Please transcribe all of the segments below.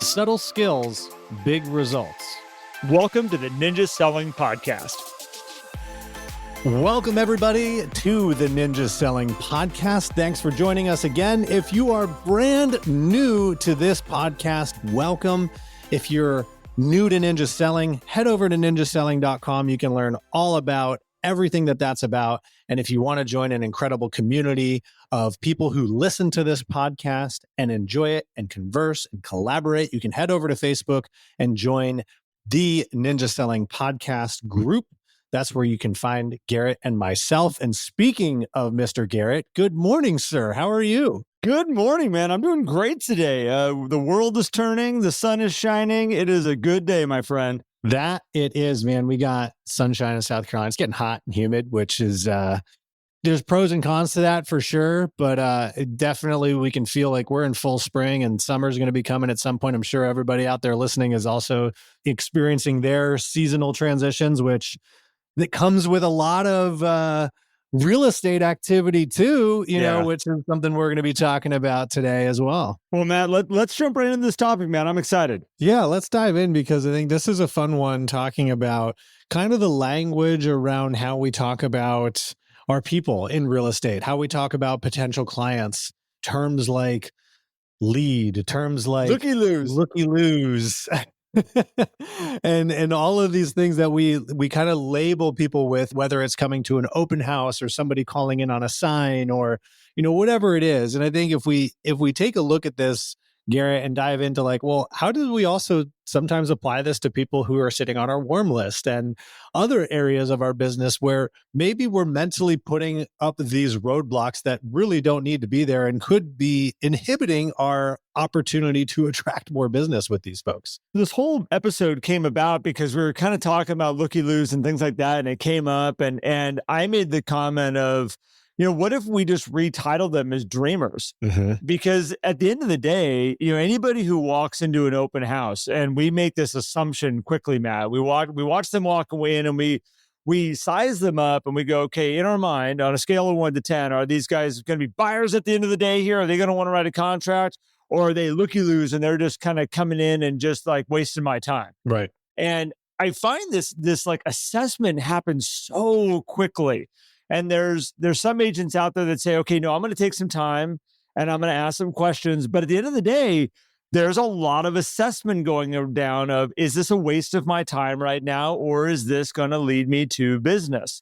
Subtle skills, big results. Welcome to the Ninja Selling Podcast. Welcome, everybody, to the Ninja Selling Podcast. Thanks for joining us again. If you are brand new to this podcast, welcome. If you're new to Ninja Selling, head over to ninjaselling.com. You can learn all about everything that's about. And if you want to join an incredible community of people who listen to this podcast and enjoy it and converse and collaborate, you can head over to Facebook and join the Ninja Selling Podcast group. That's where you can find Garrett and myself. And speaking of Mr. Garrett, good morning, sir. How are you? Good morning, man. I'm doing great today. The world is turning. The sun is shining. It is a good day, my friend. That it is, man. We got sunshine in South Carolina. It's getting hot and humid, which is, there's pros and cons to that for sure. But definitely we can feel like we're in full spring and summer's going to be coming at some point. I'm sure everybody out there listening is also experiencing their seasonal transitions, which that comes with a lot of real estate activity too, you know, which is something we're going to be talking about today as well. Well, Matt, let's jump right into this topic, man. I'm excited. Yeah, let's dive in because I think this is a fun one, talking about kind of the language around how we talk about our people in real estate, how we talk about potential clients, terms like lead, terms like looky-loos. and all of these things that we kind of label people with, whether it's coming to an open house or somebody calling in on a sign or, you know, whatever it is. And I think if we take a look at this, Garrett, and dive into like, well, how do we also sometimes apply this to people who are sitting on our warm list and other areas of our business where maybe we're mentally putting up these roadblocks that really don't need to be there and could be inhibiting our opportunity to attract more business with these folks? This whole episode came about because we were kind of talking about looky-loos and things like that, and it came up, and I made the comment of, you know, what if we just retitle them as dreamers? Mm-hmm. Because at the end of the day, you know, anybody who walks into an open house, and we make this assumption quickly, Matt, we watch them walk away in, and we size them up and we go, okay, in our mind, on a scale of 1 to 10, are these guys going to be buyers at the end of the day here? Are they going to want to write a contract? Or are they looky-loos and they're just kind of coming in and just like wasting my time? Right. And I find this like assessment happens so quickly. And there's some agents out there that say, okay, no, I'm going to take some time and I'm going to ask some questions. But at the end of the day, there's a lot of assessment going down of, is this a waste of my time right now? Or is this going to lead me to business?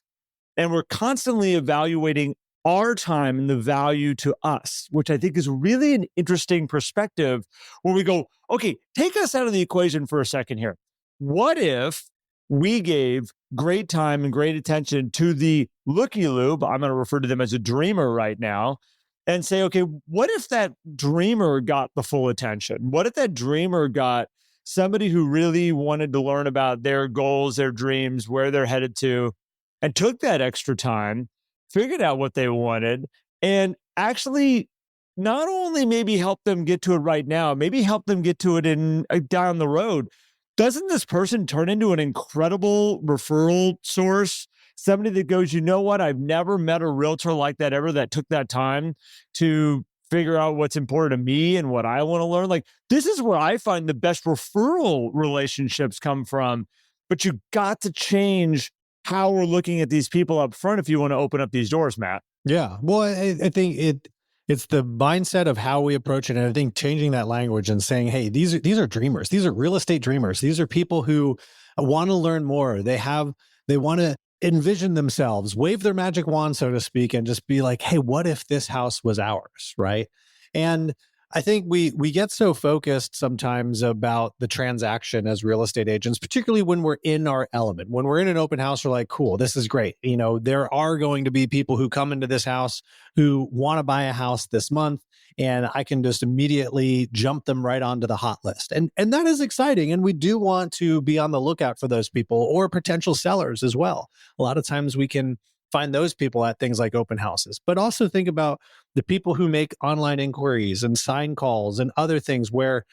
And we're constantly evaluating our time and the value to us, which I think is really an interesting perspective where we go, okay, take us out of the equation for a second here. What if we gave great time and great attention to the looky-loo, I'm going to refer to them as a dreamer right now, and say, okay, what if that dreamer got the full attention? What if that dreamer got somebody who really wanted to learn about their goals, their dreams, where they're headed to, and took that extra time, figured out what they wanted, and actually not only maybe help them get to it right now, maybe help them get to it in down the road? Doesn't this person turn into an incredible referral source? Somebody that goes, you know what? I've never met a realtor like that ever that took that time to figure out what's important to me and what I want to learn. Like, this is where I find the best referral relationships come from. But you got to change how we're looking at these people up front if you want to open up these doors, Matt. Yeah. Well, I think it's the mindset of how we approach it. And I think changing that language and saying, hey, these are dreamers. These are real estate dreamers. These are people who want to learn more. They want to envision themselves, wave their magic wand, so to speak, and just be like, hey, what if this house was ours? Right. And I think we get so focused sometimes about the transaction as real estate agents, particularly when we're in our element. When we're in an open house, we're like, cool, this is great. You know, there are going to be people who come into this house who want to buy a house this month, and I can just immediately jump them right onto the hot list. And that is exciting. And we do want to be on the lookout for those people or potential sellers as well. A lot of times we can find those people at things like open houses, but also think about the people who make online inquiries and sign calls and other things where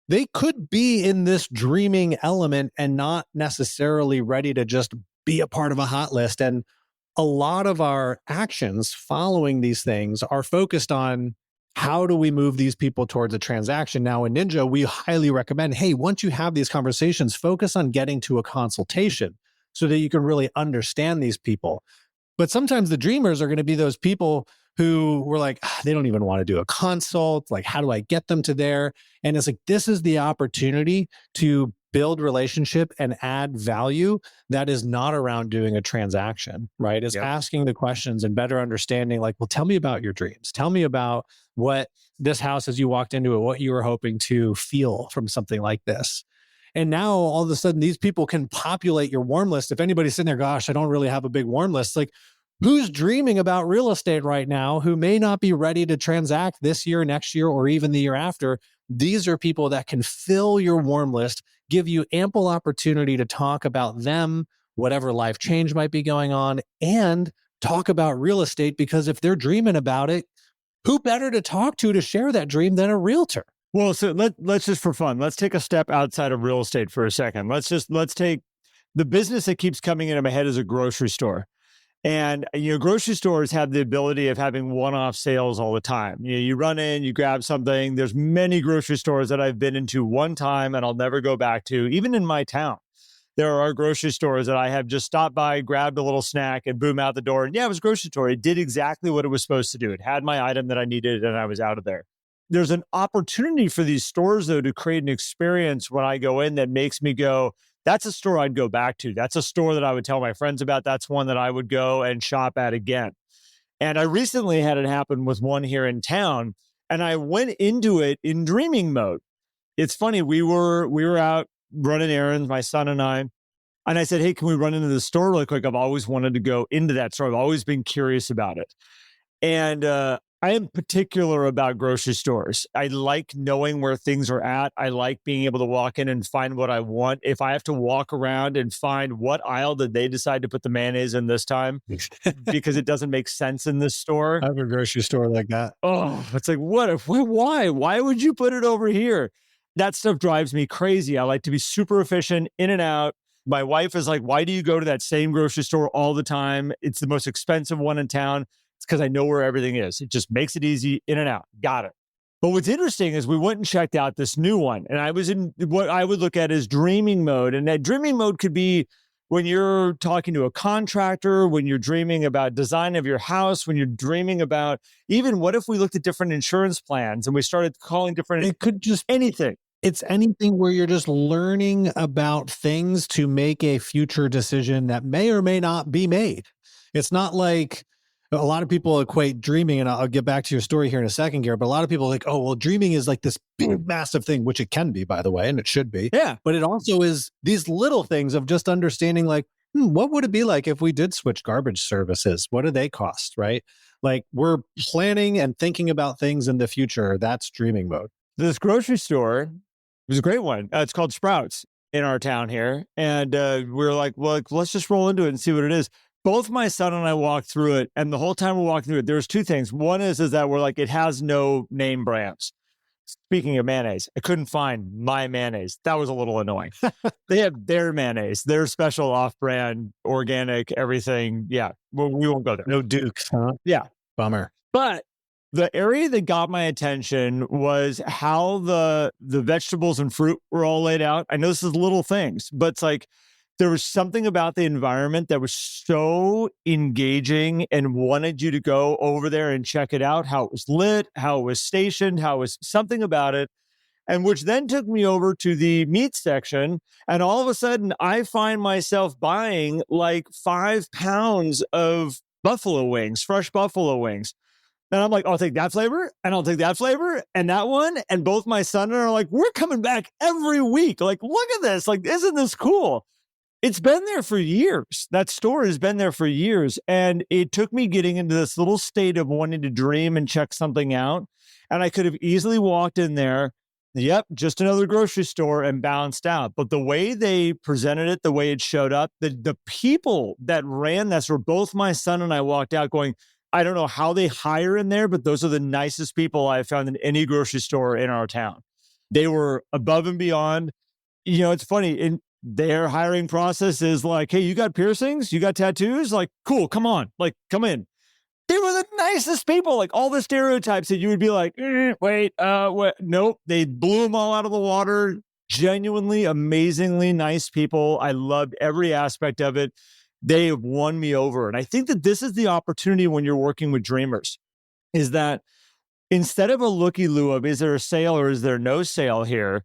they could be in this dreaming element and not necessarily ready to just be a part of a hot list. And a lot of our actions following these things are focused on How do we move these people towards a transaction? Now in Ninja, we highly recommend, hey, once you have these conversations, focus on getting to a consultation so that you can really understand these people. But sometimes the dreamers are going to be those people who were like, they don't even want to do a consult. Like, how do I get them to there? And it's like, this is the opportunity to build relationship and add value that is not around doing a transaction, right? It's asking the questions and better understanding, like, well, tell me about your dreams. Tell me about what this house, as you walked into it, what you were hoping to feel from something like this. And now all of a sudden, these people can populate your warm list. If anybody's sitting there, gosh, I don't really have a big warm list. Like, who's dreaming about real estate right now who may not be ready to transact this year, next year, or even the year after? These are people that can fill your warm list, give you ample opportunity to talk about them, whatever life change might be going on, and talk about real estate, because if they're dreaming about it, who better to talk to share that dream than a realtor? Well, so let's just, for fun, let's take a step outside of real estate for a second. Let's take the business that keeps coming into my head as a grocery store. And, grocery stores have the ability of having one-off sales all the time. You run in, you grab something. There's many grocery stores that I've been into one time and I'll never go back to, even in my town. There are grocery stores that I have just stopped by, grabbed a little snack, and boom, out the door. And yeah, it was a grocery store. It did exactly what it was supposed to do. It had my item that I needed, and I was out of there. There's an opportunity for these stores, though, to create an experience when I go in that makes me go, that's a store I'd go back to. That's a store that I would tell my friends about. That's one that I would go and shop at again. And I recently had it happen with one here in town, and I went into it in dreaming mode. It's funny. We were out running errands, my son and I said, hey, can we run into the store really quick? I've always wanted to go into that store. I've always been curious about it. And I am particular about grocery stores. I like knowing where things are at. I like being able to walk in and find what I want. If I have to walk around and find what aisle did they decide to put the mayonnaise in this time because it doesn't make sense in this store. I have a grocery store like that. Oh, it's like, why? Why would you put it over here? That stuff drives me crazy. I like to be super efficient, in and out. My wife is like, why do you go to that same grocery store all the time? It's the most expensive one in town. It's because I know where everything is. It just makes it easy, in and out. Got it. But what's interesting is we went and checked out this new one, and I was in what I would look at as dreaming mode. And that dreaming mode could be when you're talking to a contractor, when you're dreaming about design of your house, when you're dreaming about even what if we looked at different insurance plans and we started calling different, It could just anything. It's anything where you're just learning about things to make a future decision that may or may not be made. It's not like a lot of people equate dreaming, and I'll get back to your story here in a second, Garrett, but a lot of people are like, oh, well, dreaming is like this big, massive thing, which it can be, by the way, and it should be. Yeah. But it also is these little things of just understanding, like, what would it be like if we did switch garbage services? What do they cost, right? Like, we're planning and thinking about things in the future. That's dreaming mode. This grocery store was a great one. It's called Sprouts in our town here. And we were like, well, let's just roll into it and see what it is. Both my son and I walked through it. And the whole time we're walking through it, there's two things. One is that we're like, it has no name brands. Speaking of mayonnaise, I couldn't find my mayonnaise. That was a little annoying. They have their mayonnaise, their special off-brand, organic, everything. Yeah, we won't go there. No Dukes, huh? Yeah. Bummer. But the area that got my attention was how the vegetables and fruit were all laid out. I know this is little things, but it's like there was something about the environment that was so engaging and wanted you to go over there and check it out, how it was lit, how it was stationed, how it was something about it. And which then took me over to the meat section. And all of a sudden, I find myself buying like 5 pounds of buffalo wings, fresh buffalo wings. And I'm like, I'll take that flavor, and I'll take that flavor, and that one. And both my son and I are like, we're coming back every week. Like, look at this. Like, isn't this cool? It's been there for years. That store has been there for years. And it took me getting into this little state of wanting to dream and check something out. And I could have easily walked in there, yep, just another grocery store, and bounced out. But the way they presented it, the way it showed up, the people that ran this were both my son and I walked out going, I don't know how they hire in there, but those are the nicest people I've found in any grocery store in our town. They were above and beyond. You know, it's funny. In their hiring process is like, hey, you got piercings? You got tattoos? Like, cool, come on. Like, come in. They were the nicest people, like all the stereotypes that you would be like, wait, what? Nope. They blew them all out of the water. Genuinely, amazingly nice people. I loved every aspect of it. They have won me over. And I think that this is the opportunity when you're working with dreamers, is that instead of a looky-loo of is there a sale or is there no sale here,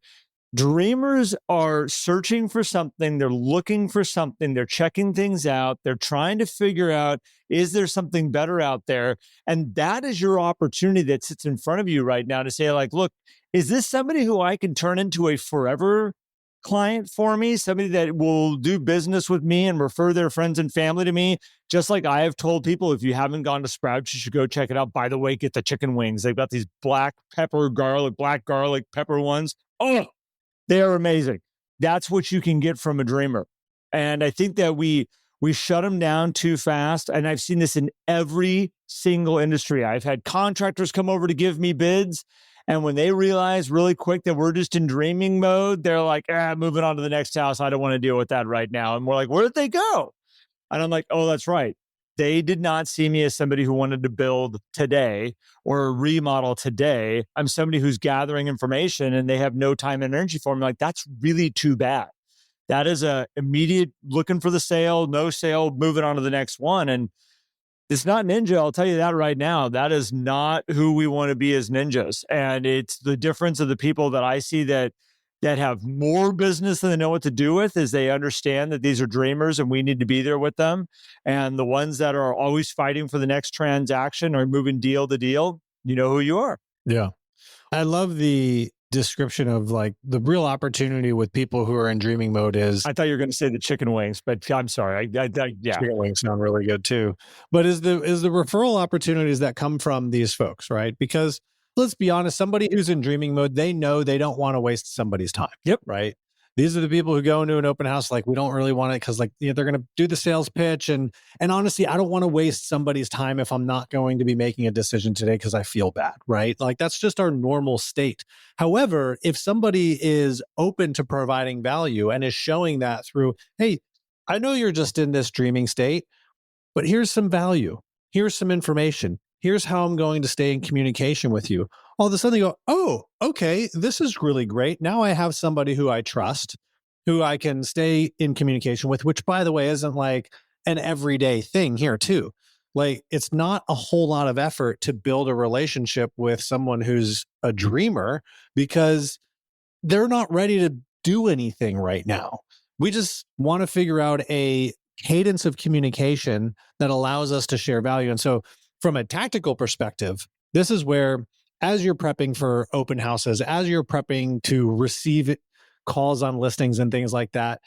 dreamers are searching for something. They're looking for something. They're checking things out. They're trying to figure out, is there something better out there? And that is your opportunity that sits in front of you right now to say, like, look, is this somebody who I can turn into a forever client for me? Somebody that will do business with me and refer their friends and family to me? Just like I have told people, if you haven't gone to Sprouts, you should go check it out. By the way, get the chicken wings. They've got these black garlic pepper ones. Oh, they are amazing. That's what you can get from a dreamer. And I think that we shut them down too fast. And I've seen this in every single industry. I've had contractors come over to give me bids. And when they realize really quick that we're just in dreaming mode, they're like, moving on to the next house. I don't want to deal with that right now. And we're like, where did they go? And I'm like, oh, that's right. They did not see me as somebody who wanted to build today or remodel today. I'm somebody who's gathering information and they have no time and energy for me. Like, that's really too bad. That is a immediate looking for the sale, no sale, moving on to the next one. And it's not ninja. I'll tell you that right now. That is not who we want to be as ninjas. And it's the difference of the people that I see that have more business than they know what to do with, is they understand that these are dreamers and we need to be there with them. And the ones that are always fighting for the next transaction or moving deal to deal, you know who you are. Yeah. I love the description of like the real opportunity with people who are in dreaming mode is. I thought you were going to say the chicken wings, but I'm sorry. Yeah. Chicken wings sound really good too. But is the referral opportunities that come from these folks, right? Because let's be honest, somebody who's in dreaming mode, they know they don't want to waste somebody's time. Yep. Right. These are the people who go into an open house like, we don't really want it because like, they're going to do the sales pitch. And honestly, I don't want to waste somebody's time if I'm not going to be making a decision today because I feel bad, right? Like that's just our normal state. However, if somebody is open to providing value and is showing that through, hey, I know you're just in this dreaming state, but here's some value. Here's some information. Here's how I'm going to stay in communication with you. All of a sudden they go, oh, okay, this is really great. Now I have somebody who I trust, who I can stay in communication with, which by the way, isn't like an everyday thing here too. Like it's not a whole lot of effort to build a relationship with someone who's a dreamer because they're not ready to do anything right now. We just want to figure out a cadence of communication that allows us to share value. And so from a tactical perspective, this is where, as you're prepping for open houses, as you're prepping to receive calls on listings and things like that,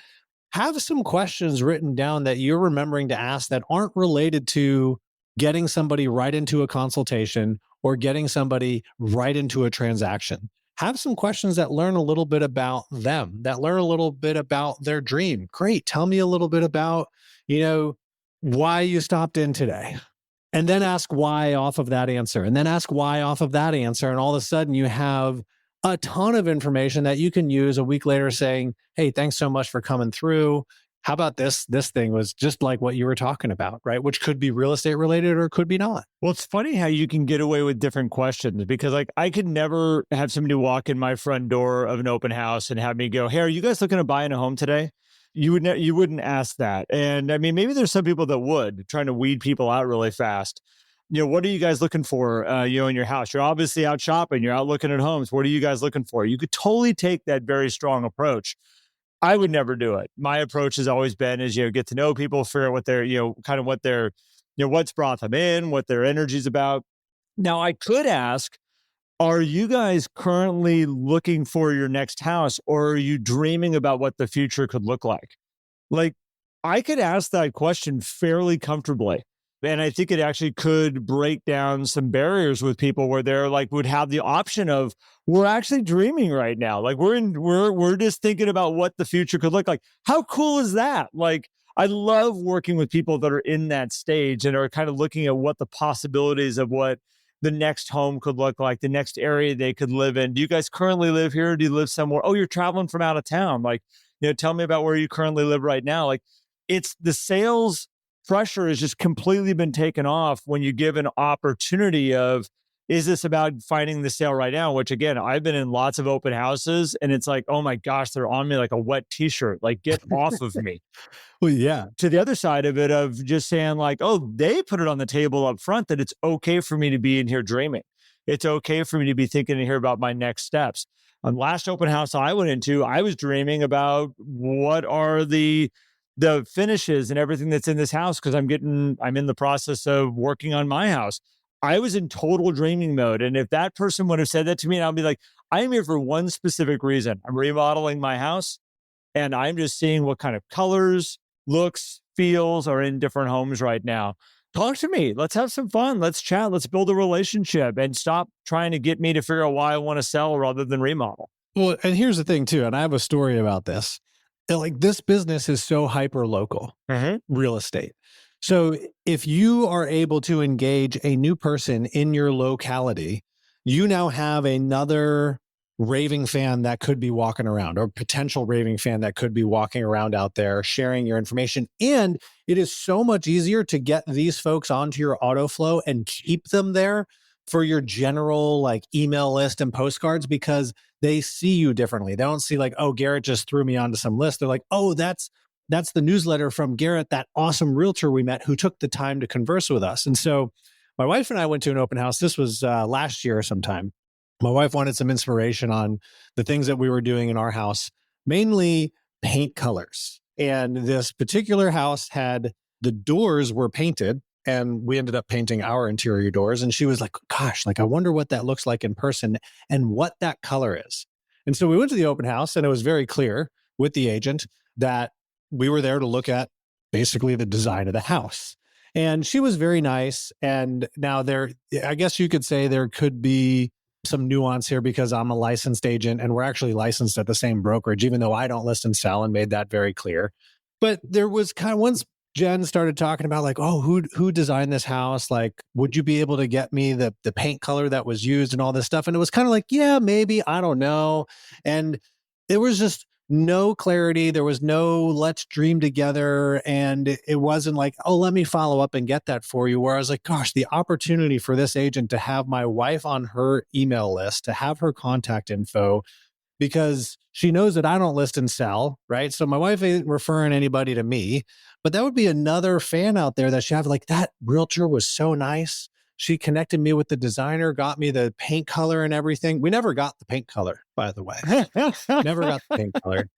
have some questions written down that you're remembering to ask that aren't related to getting somebody right into a consultation or getting somebody right into a transaction. Have some questions that learn a little bit about them, that learn a little bit about their dream. Great. Tell me a little bit about, why you stopped in today. And then ask why off of that answer. And then ask why off of that answer. And all of a sudden you have a ton of information that you can use a week later saying, hey, thanks so much for coming through. How about this? This thing was just like what you were talking about, right? Which could be real estate related or could be not. Well, it's funny how you can get away with different questions because like I could never have somebody walk in my front door of an open house and have me go, hey, are you guys looking to buy in a home today? You wouldn't ask that. And I mean, maybe there's some people that would, trying to weed people out really fast. What are you guys looking for, in your house? You're obviously out shopping. You're out looking at homes. What are you guys looking for? You could totally take that very strong approach. I would never do it. My approach has always been is, get to know people, figure out what they're, kind of what they're, what's brought them in, what their energy's about. Now I could ask, are you guys currently looking for your next house or are you dreaming about what the future could look like? Like I could ask that question fairly comfortably. And I think it actually could break down some barriers with people where they're like, would have the option of, we're actually dreaming right now. Like we're just thinking about what the future could look like. How cool is that? Like, I love working with people that are in that stage and are kind of looking at what the possibilities of what the next home could look like, the next area they could live in. Do you guys currently live here? Do you live somewhere? Oh, you're traveling from out of town. Like, tell me about where you currently live right now. Like it's the sales pressure has just completely been taken off when you give an opportunity of, is this about finding the sale right now? Which again, I've been in lots of open houses and it's like, oh my gosh, they're on me like a wet t-shirt. Like, get off of me. Well, yeah. To the other side of it, of just saying like, oh, they put it on the table up front that it's okay for me to be in here dreaming. It's okay for me to be thinking in here about my next steps. On last open house I went into, I was dreaming about what are the finishes and everything that's in this house, because I'm in the process of working on my house. I was in total dreaming mode. And if that person would have said that to me, I'd be like, I am here for one specific reason. I'm remodeling my house and I'm just seeing what kind of colors, looks, feels are in different homes right now. Talk to me. Let's have some fun. Let's chat. Let's build a relationship and stop trying to get me to figure out why I want to sell rather than remodel. Well, and here's the thing too, and I have a story about this. Like, this business is so hyper local, real estate. So if you are able to engage a new person in your locality, you now have another raving fan that could be walking around, or potential raving fan that could be walking around out there sharing your information. And it is so much easier to get these folks onto your auto flow and keep them there for your general like email list and postcards, because they see you differently. They don't see like, oh, Garrett just threw me onto some list. They're like, oh, that's the newsletter from Garrett, that awesome realtor we met who took the time to converse with us. And so my wife and I went to an open house. This was last year sometime. My wife wanted some inspiration on the things that we were doing in our house, mainly paint colors. And this particular house had, the doors were painted, and we ended up painting our interior doors. And she was like, gosh, like, I wonder what that looks like in person and what that color is. And so we went to the open house, and it was very clear with the agent that we were there to look at basically the design of the house. And she was very nice. And now I guess you could say there could be some nuance here because I'm a licensed agent and we're actually licensed at the same brokerage, even though I don't list and sell, and made that very clear. But there was kind of, once Jen started talking about like, oh, who designed this house? Like, would you be able to get me the paint color that was used and all this stuff? And it was kind of like, yeah, maybe, I don't know. And there was just no clarity. There was no let's dream together. And it wasn't like, oh, let me follow up and get that for you. Where I was like, gosh, the opportunity for this agent to have my wife on her email list, to have her contact info, because she knows that I don't list and sell, right? So my wife ain't referring anybody to me, but that would be another fan out there that she have like, that realtor was so nice. She connected me with the designer, got me the paint color and everything. We never got the paint color, by the way. Never got the paint color.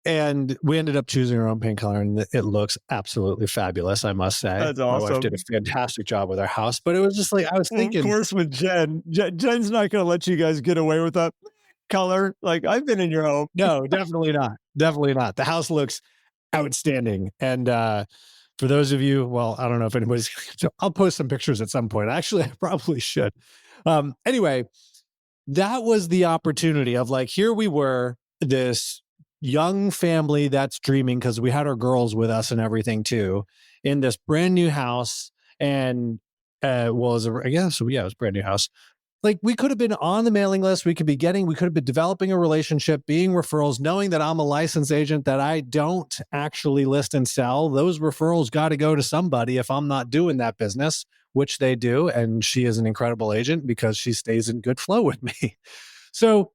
And we ended up choosing our own paint color, and it looks absolutely fabulous, I must say. That's awesome. My wife did a fantastic job with our house, but it was just like, I was thinking. Of course, with Jen's not going to let you guys get away with that color. Like, I've been in your home. No, definitely not. Definitely not. The house looks outstanding. And for those of you, well, I don't know if anybody's, I'll post some pictures at some point. Actually, I probably should. Anyway, that was the opportunity of like, here we were, this young family that's dreaming, because we had our girls with us and everything too, in this brand new house. And it was a brand new house. Like, we could have been on the mailing list. We could have been developing a relationship, being referrals, knowing that I'm a licensed agent, that I don't actually list and sell. Those referrals got to go to somebody if I'm not doing that business, which they do. And she is an incredible agent because she stays in good flow with me. So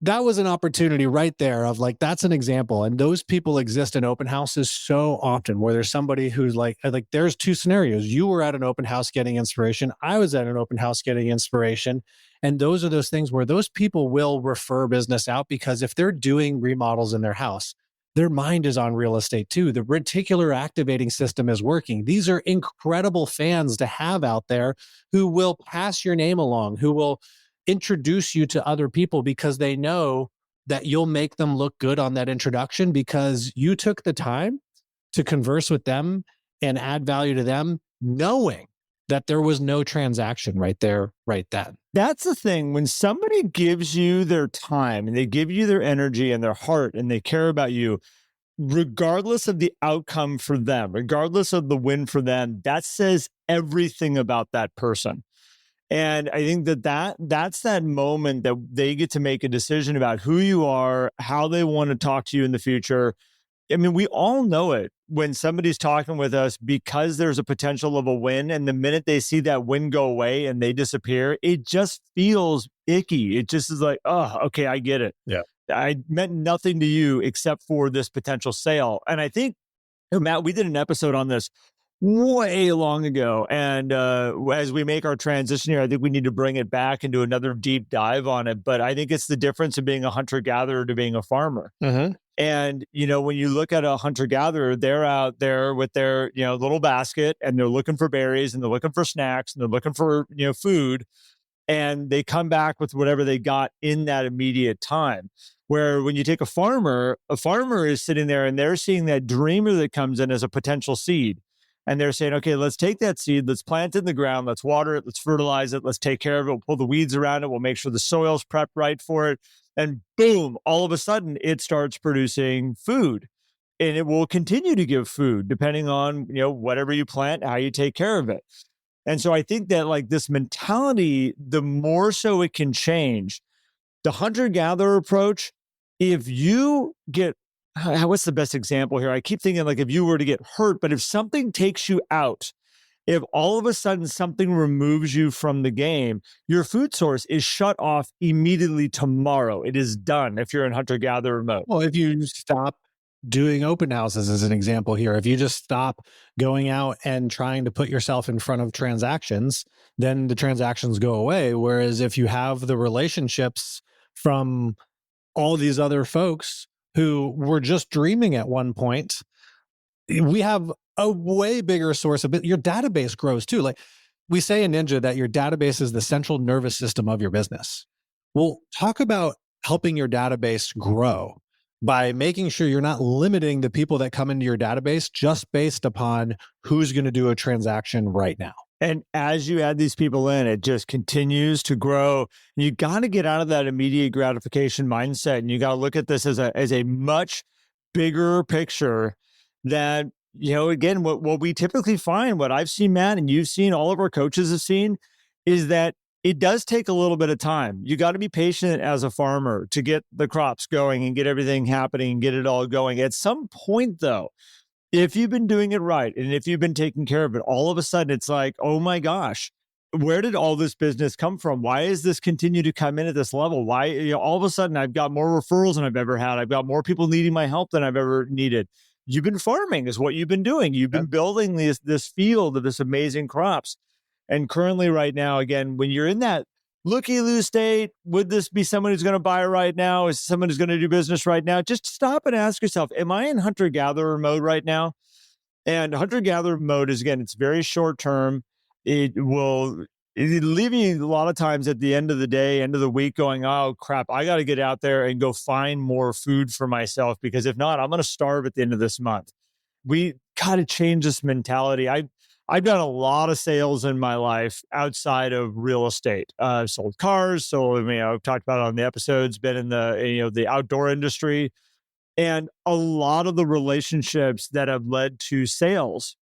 that was an opportunity right there of like, that's an example. And those people exist in open houses so often, where there's somebody who's like there's two scenarios. You were at an open house getting inspiration. I was at an open house getting inspiration. And those are those things where those people will refer business out, because if they're doing remodels in their house, their mind is on real estate too. The reticular activating system is working. These are incredible fans to have out there who will pass your name along, who will introduce you to other people, because they know that you'll make them look good on that introduction, because you took the time to converse with them and add value to them, knowing that there was no transaction right there, right then. That's the thing. When somebody gives you their time and they give you their energy and their heart and they care about you, regardless of the outcome for them, regardless of the win for them, that says everything about that person. And I think that's that moment that they get to make a decision about who you are, how they want to talk to you in the future. I mean, we all know it when somebody's talking with us because there's a potential of a win. And the minute they see that win go away and they disappear, it just feels icky. It just is like, oh, okay, I get it. Yeah. I meant nothing to you except for this potential sale. And I think, Matt, we did an episode on this way long ago. And as we make our transition here, I think we need to bring it back and do another deep dive on it. But I think it's the difference of being a hunter gatherer to being a farmer. Mm-hmm. And, when you look at a hunter gatherer, they're out there with their, little basket, and they're looking for berries, and they're looking for snacks, and they're looking for, food. And they come back with whatever they got in that immediate time. Where when you take a farmer is sitting there and they're seeing that dreamer that comes in as a potential seed. And they're saying, okay, let's take that seed, let's plant it in the ground, let's water it, let's fertilize it, let's take care of it, we'll pull the weeds around it, we'll make sure the soil's prepped right for it. And boom, all of a sudden it starts producing food. And it will continue to give food depending on, whatever you plant, how you take care of it. And so I think that like this mentality, the more so it can change. The hunter-gatherer approach, if you get, what's the best example here? I keep thinking like if you were to get hurt, but if something takes you out, if all of a sudden something removes you from the game, your food source is shut off immediately tomorrow. It is done if you're in hunter-gatherer mode. Well, if you stop doing open houses as an example here, if you just stop going out and trying to put yourself in front of transactions, then the transactions go away. Whereas if you have the relationships from all these other folks who were just dreaming at one point, we have a way bigger source of it. Your database grows too. Like we say in Ninja that your database is the central nervous system of your business. Well, talk about helping your database grow by making sure you're not limiting the people that come into your database just based upon who's going to do a transaction right now. And as you add these people in, it just continues to grow. You got to get out of that immediate gratification mindset. And you got to look at this as a much bigger picture that, again, what we typically find, what I've seen, Matt, and you've seen, all of our coaches have seen, is that it does take a little bit of time. You got to be patient as a farmer to get the crops going and get everything happening and get it all going. At some point, though, if you've been doing it right and if you've been taking care of it, all of a sudden it's like, oh my gosh, where did all this business come from? Why is this continue to come in at this level? Why, all of a sudden I've got more referrals than I've ever had. I've got more people needing my help than I've ever needed. You've been farming is what you've been doing. You've been building this field of this amazing crops. And currently right now, again, when you're in that looky-loos state, would this be someone who's going to buy right now? Is someone who's going to do business right now? Just stop and ask yourself, am I in hunter-gatherer mode right now? And hunter-gatherer mode is, again, it's very short-term. It leave you a lot of times at the end of the day, end of the week going, oh, crap, I got to get out there and go find more food for myself because if not, I'm going to starve at the end of this month. We got to change this mentality. I've done a lot of sales in my life outside of real estate. I've sold cars. So, I've talked about it on the episodes, been in the outdoor industry. And a lot of the relationships that have led to sales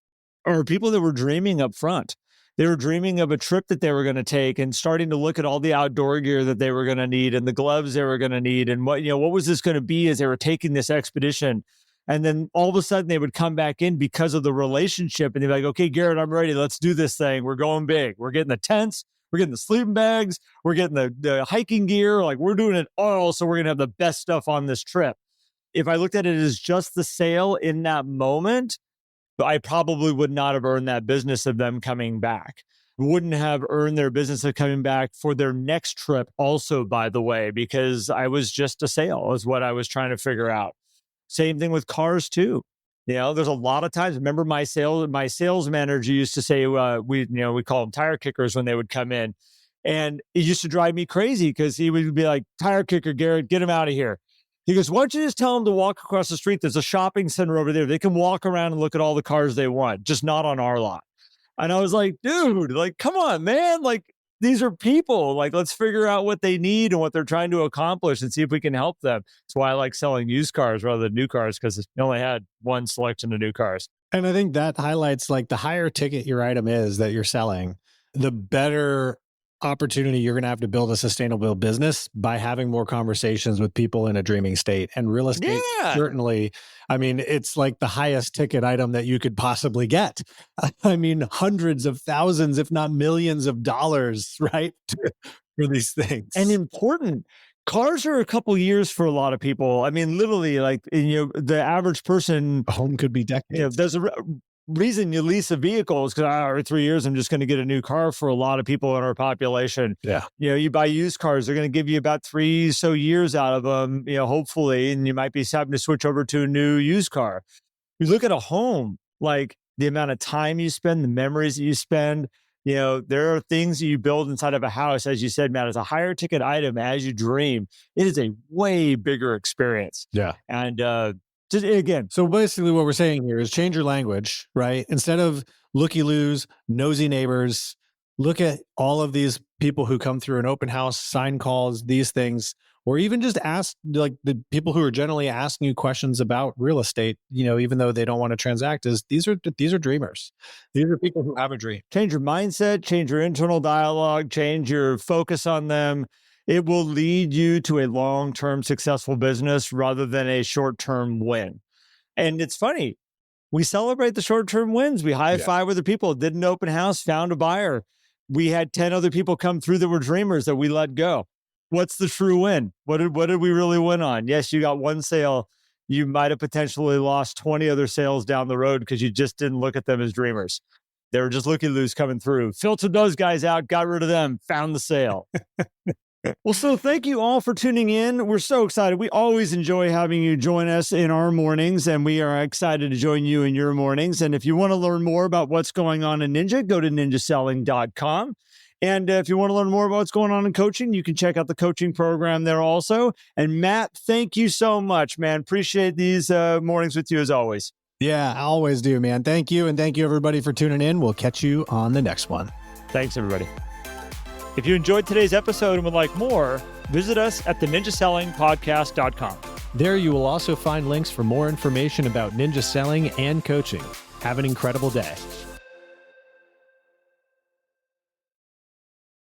are people that were dreaming up front. They were dreaming of a trip that they were going to take and starting to look at all the outdoor gear that they were going to need and the gloves they were going to need. And what was this going to be as they were taking this expedition? And then all of a sudden they would come back in because of the relationship and they'd be like, okay, Garrett, I'm ready. Let's do this thing. We're going big. We're getting the tents. We're getting the sleeping bags. We're getting the hiking gear. Like we're doing it all. So we're going to have the best stuff on this trip. If I looked at it as just the sale in that moment, I probably would not have earned that business of them coming back. Wouldn't have earned their business of coming back for their next trip also, by the way, because I was just a sale is what I was trying to figure out. Same thing with cars too. There's a lot of times. Remember my sales manager used to say we call them tire kickers when they would come in, and it used to drive me crazy because he would be like, "Tire kicker, Garrett, get him out of here." He goes, "Why don't you just tell them to walk across the street? There's a shopping center over there. They can walk around and look at all the cars they want, just not on our lot." And I was like, "Dude, like, come on, man! Like, these are people. Like, let's figure out what they need and what they're trying to accomplish and see if we can help them." That's why I like selling used cars rather than new cars because you only had one selection of new cars. And I think that highlights like the higher ticket your item is that you're selling, the better opportunity you're going to have to build a sustainable business by having more conversations with people in a dreaming state. And real estate, certainly, I mean, it's like the highest ticket item that you could possibly get. I mean, hundreds of thousands, if not millions of dollars, right? For these things. And important. Cars are a couple years for a lot of people. I mean, literally, like, the average person, A home could be decades. there's a reason you lease a vehicle is because every 3 years I'm just going to get a new car. For a lot of people in our population, Yeah. You buy used cars, they're going to give you about 3 years out of them, hopefully, and you might be having to switch over to a new used car. You look at a home, like the amount of time you spend, the memories that you spend. There are things that you build inside of a house, as you said, Matt, it's a higher ticket item as you dream. It is a way bigger experience. Yeah. And just again, so basically what we're saying here is change your language, right? Instead of looky-loos, nosy neighbors, look at all of these people who come through an open house, sign calls, these things, or even just ask like the people who are generally asking you questions about real estate, even though they don't want to transact, these are dreamers. These are people who have a dream. Change your mindset, change your internal dialogue, change your focus on them. It will lead you to a long-term successful business rather than a short-term win. And it's funny, we celebrate the short-term wins. We high-five other people, did an open house, found a buyer. We had 10 other people come through that were dreamers that we let go. What's the true win? What did we really win on? Yes, you got one sale. You might have potentially lost 20 other sales down the road because you just didn't look at them as dreamers. They were just looky-loos coming through. Filtered those guys out, got rid of them, found the sale. Well, so thank you all for tuning in. We're so excited. We always enjoy having you join us in our mornings, and we are excited to join you in your mornings. And if you want to learn more about what's going on in Ninja, go to ninjaselling.com. And if you want to learn more about what's going on in coaching, you can check out the coaching program there also. And Matt, thank you so much, man. Appreciate these mornings with you as always. Yeah, I always do, man. Thank you. And thank you, everybody, for tuning in. We'll catch you on the next one. Thanks, everybody. If you enjoyed today's episode and would like more, visit us at theninjasellingpodcast.com. There you will also find links for more information about ninja selling and coaching. Have an incredible day.